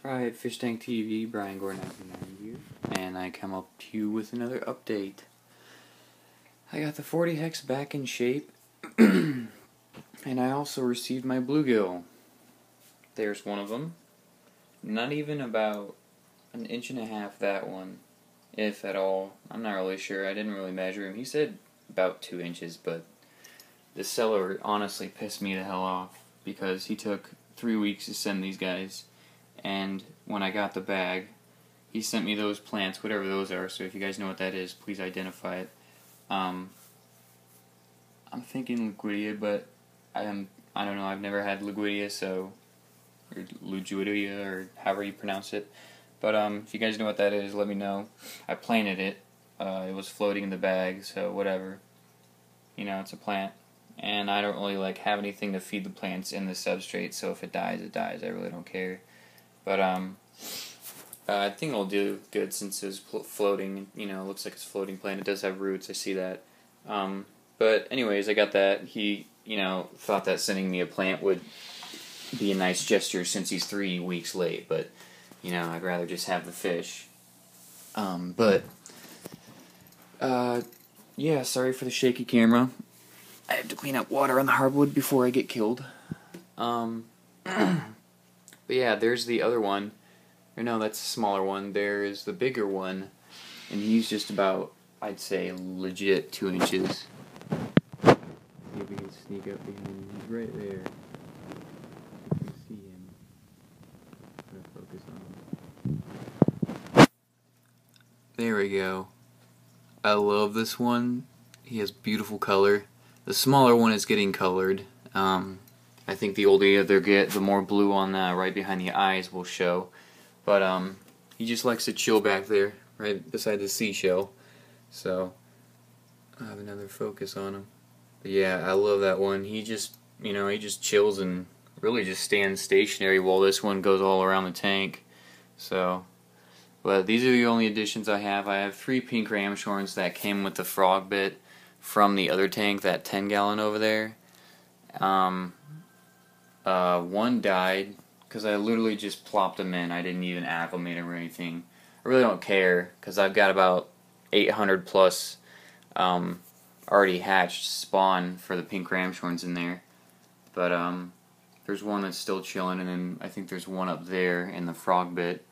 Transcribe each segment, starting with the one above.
Alright, Fish Tank TV, Brian Gore 1990 here, and I come up to you with another update. I got the 40 hex back in shape, and I also received my bluegill. There's one of them. Not even about an inch and a half, that one, if at all. I'm not really sure. I didn't really measure him. He said about 2 inches, but the seller honestly pissed me the hell off because he took 3 weeks to send these guys. And when I got the bag, he sent me those plants, whatever those are, so if you guys know what that is, please identify it. I'm thinking Liquidia, but I don't know, I've never had Liquidia, so, or Lugidia, or however you pronounce it. But if you guys know what that is, let me know. I planted it. It was floating in the bag, so whatever. You know, it's a plant. And I don't really have anything to feed the plants in the substrate, so if it dies, it dies. I really don't care. But I think it'll do good since it's floating. You know, it looks like it's a floating plant. It does have roots. I see that. But anyways, I got that. He, thought that sending me a plant would be a nice gesture since he's 3 weeks late. But I'd rather just have the fish. Yeah. Sorry for the shaky camera. I have to clean up water on the hardwood before I get killed. But yeah, there's the other one. Or no, that's a smaller one. There is the bigger one, and he's just about, I'd say, legit 2 inches. See if we can sneak up behind him. He's right there. You can see him. I'm gonna focus on him. There we go. I love this one. He has beautiful color. The smaller one is getting colored. I think the older they get, the more blue on the right behind the eyes will show. But he just likes to chill back there, right beside the seashell. So I have another focus on him. But yeah, I love that one. He just, he just chills and really just stands stationary while this one goes all around the tank. So, but these are the only additions I have. I have 3 pink ramshorns that came with the frog bit from the other tank, that 10-gallon over there. One died because I literally just plopped them in. I didn't even acclimate them or anything. I really don't care because I've got about 800 plus already hatched spawn for the pink ramshorns in there. But there's one that's still chilling, and then I think there's one up there in the frog bit,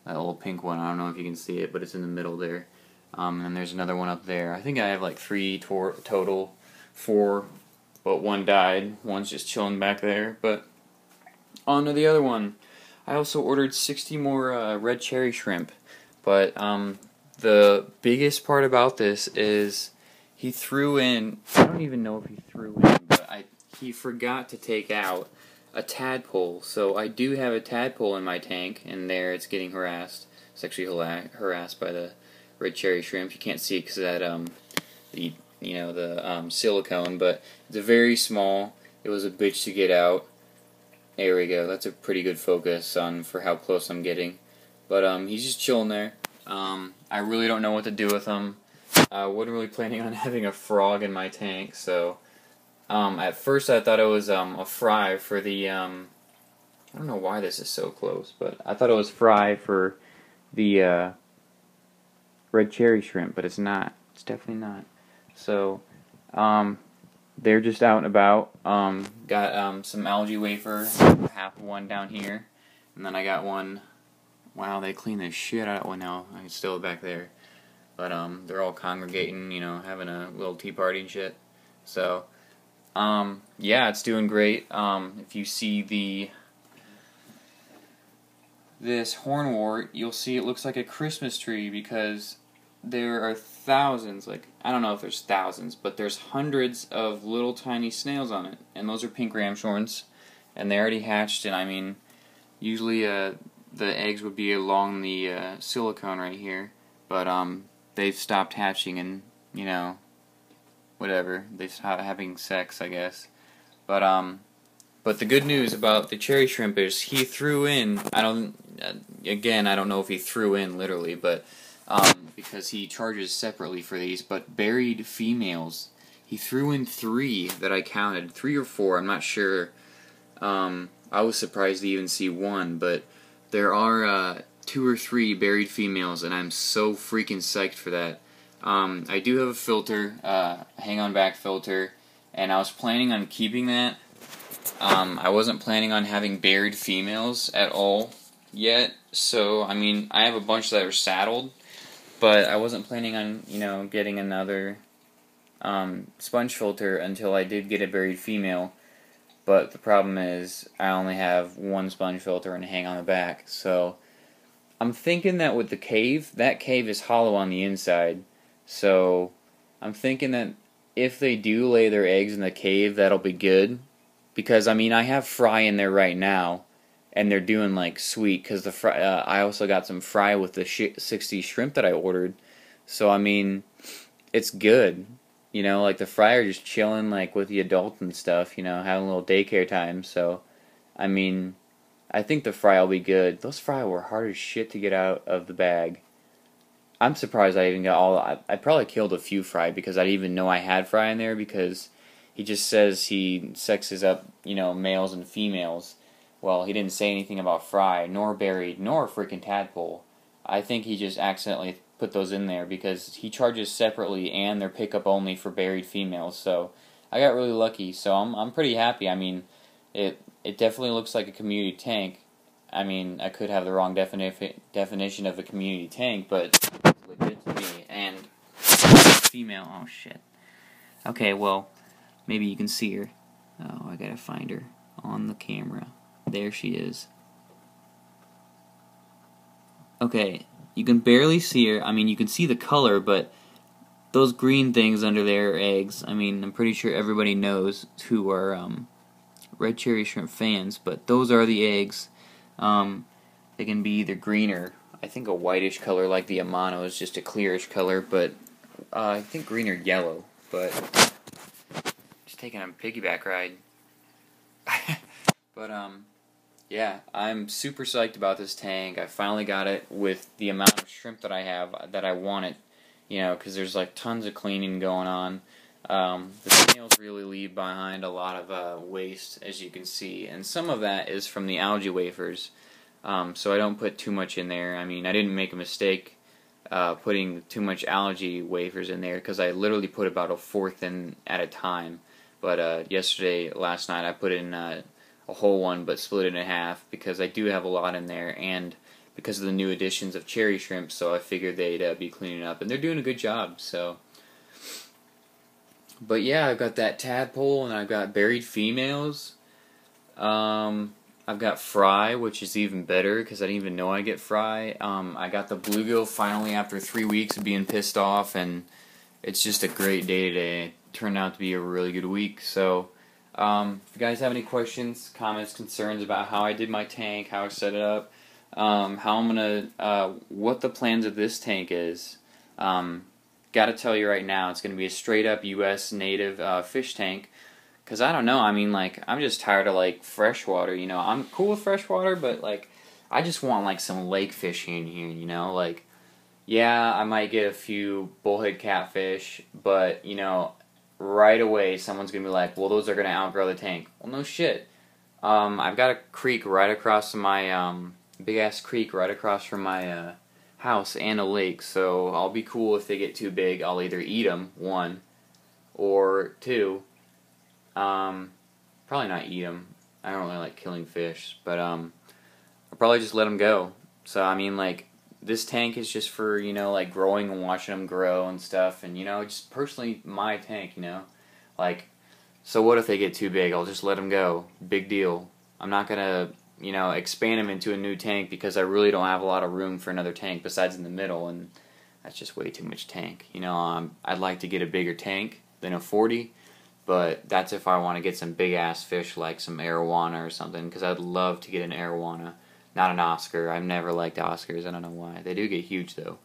that little pink one. I don't know if you can see it, but it's in the middle there. And then there's another one up there. I think I have 3 total, 4, but one died. One's just chilling back there. But on to the other one. I also ordered 60 more red cherry shrimp. But the biggest part about this is he threw in, I don't even know if he threw in, but he forgot to take out a tadpole. So I do have a tadpole in my tank, and there it's getting harassed. It's actually harassed by the red cherry shrimp. You can't see it because of that the silicone, but it's a very small. It was a bitch to get out. There we go. That's a pretty good focus for how close I'm getting. But he's just chilling there. I really don't know what to do with him. I wasn't really planning on having a frog in my tank, so at first I thought it was a fry for the I don't know why this is so close, but I thought it was fry for the red cherry shrimp, but it's not. It's definitely not. So, they're just out and about. Got some algae wafer, half of one down here, and then I got one. Wow, they cleaned the shit out of one now. I can still back there, but they're all congregating, having a little tea party and shit. So, yeah, it's doing great. If you see this hornwort, you'll see it looks like a Christmas tree because there are thousands, I don't know if there's thousands, but there's hundreds of little tiny snails on it, and those are pink ramshorns, and they already hatched, and I mean, usually the eggs would be along the silicone right here, but they've stopped hatching, and whatever, they stopped having sex, I guess. But the good news about the cherry shrimp is he threw in, I don't know if he threw in literally, but because he charges separately for these, but berried females, he threw in 3 that I counted, 3 or 4, I'm not sure. I was surprised to even see one, but there are 2 or 3 berried females, and I'm so freaking psyched for that. I do have a filter, hang-on back filter, and I was planning on keeping that. I wasn't planning on having berried females at all yet, so I mean, I have a bunch that are saddled, but I wasn't planning on, you know, getting another sponge filter until I did get a berried female. But the problem is, I only have 1 sponge filter and a hang on the back, so I'm thinking that with the cave, that cave is hollow on the inside, so I'm thinking that if they do lay their eggs in the cave, that'll be good, because I mean, I have fry in there right now, and they're doing like sweet, because the fry, I also got some fry with the 60 shrimp that I ordered, so I mean, it's good. You know, like the fry are just chilling like with the adults and stuff, you know, having a little daycare time, so I mean, I think the fry will be good. Those fry were hard as shit to get out of the bag. I'm surprised I even got all, I probably killed a few fry because I didn't even know I had fry in there, because he just says he sexes up, you know, males and females. Well, he didn't say anything about fry, nor berried, nor freaking tadpole. I think he just accidentally put those in there because he charges separately and they're pickup only for berried females. So I got really lucky. So I'm pretty happy. I mean, it definitely looks like a community tank. I mean, I could have the wrong definition of a community tank, but it's legit to me. And female, oh shit. Okay, well, maybe you can see her. Oh, I gotta find her on the camera. There she is. Okay, you can barely see her. I mean, you can see the color, but those green things under there are eggs. I mean, I'm pretty sure everybody knows who are red cherry shrimp fans, but those are the eggs. They can be either green or, I think, a whitish color like the Amano is just a clearish color, but I think green or yellow, but just taking a piggyback ride. But, yeah, I'm super psyched about this tank. I finally got it with the amount of shrimp that I have that I wanted, you know, because there's like tons of cleaning going on. The snails really leave behind a lot of waste, as you can see, and some of that is from the algae wafers, so I don't put too much in there. I mean, I didn't make a mistake putting too much algae wafers in there, because I literally put about a 1/4 in at a time, but last night I put in a whole one, but split it in half, because I do have a lot in there, and because of the new additions of cherry shrimp, so I figured they'd be cleaning up, and they're doing a good job, so. But yeah, I've got that tadpole, and I've got berried females. I've got fry, which is even better, because I didn't even know I get fry. I got the bluegill finally after 3 weeks of being pissed off, and it's just a great day today. It turned out to be a really good week, so if you guys have any questions, comments, concerns about how I did my tank, how I set it up, how I'm gonna, what the plans of this tank is, gotta tell you right now, it's gonna be a straight up U.S. native fish tank, because I don't know, I mean, like, I'm just tired of, like, freshwater, you know. I'm cool with freshwater, but, like, I just want, like, some lake fishing in here, you know, like, yeah, I might get a few bullhead catfish, but, you know, right away someone's gonna be like, well, those are gonna outgrow the tank. Well, no shit. I've got a creek right across from my big ass creek right across from my house, and a lake, so I'll be cool if they get too big. I'll either eat them, 1, or 2, probably not eat them. I don't really like killing fish, but I'll probably just let them go. So I mean, like, this tank is just for, you know, like, growing and watching them grow and stuff, and, you know, just personally my tank, you know, like, so what if they get too big? I'll just let them go. Big deal. I'm not gonna, you know, expand them into a new tank, because I really don't have a lot of room for another tank besides in the middle, and that's just way too much tank. You know, I'd like to get a bigger tank than a 40, but that's if I want to get some big ass fish like some arowana or something, because I'd love to get an arowana. Not an Oscar. I've never liked Oscars. I don't know why. They do get huge, though.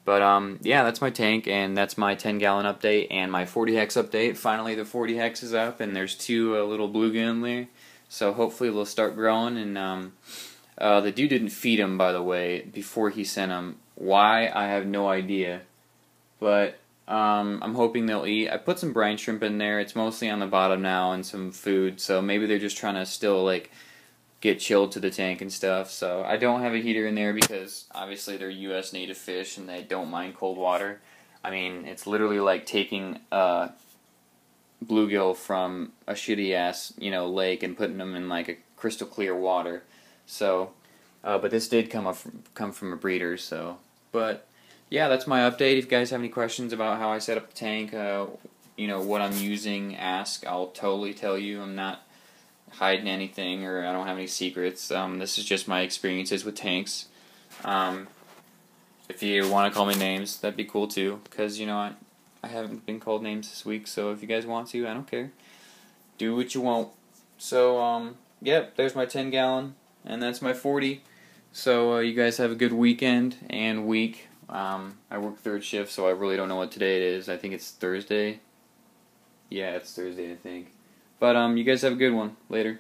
But, yeah, that's my tank, and that's my 10-gallon update, and my 40 hex update. Finally, the 40 hex is up, and there's 2 little bluegill in there. So hopefully they'll start growing, and the dude didn't feed them, by the way, before he sent them. Why? I have no idea. But I'm hoping they'll eat. I put some brine shrimp in there. It's mostly on the bottom now, and some food, so maybe they're just trying to still, like, get chilled to the tank and stuff. So I don't have a heater in there because obviously they're U.S. native fish and they don't mind cold water. I mean, it's literally like taking bluegill from a shitty ass, lake and putting them in like a crystal clear water. So, but this did come from a breeder. So, but yeah, that's my update. If you guys have any questions about how I set up the tank, what I'm using, ask. I'll totally tell you. I'm not hiding anything, or I don't have any secrets. This is just my experiences with tanks. If you want to call me names, that'd be cool too, because I haven't been called names this week, so if you guys want to, I don't care. Do what you want. So, yep, there's my 10 gallon, and that's my 40. So, you guys have a good weekend and week. I work third shift, so I really don't know what today it is. I think it's Thursday. Yeah, it's Thursday, I think. But, you guys have a good one. Later.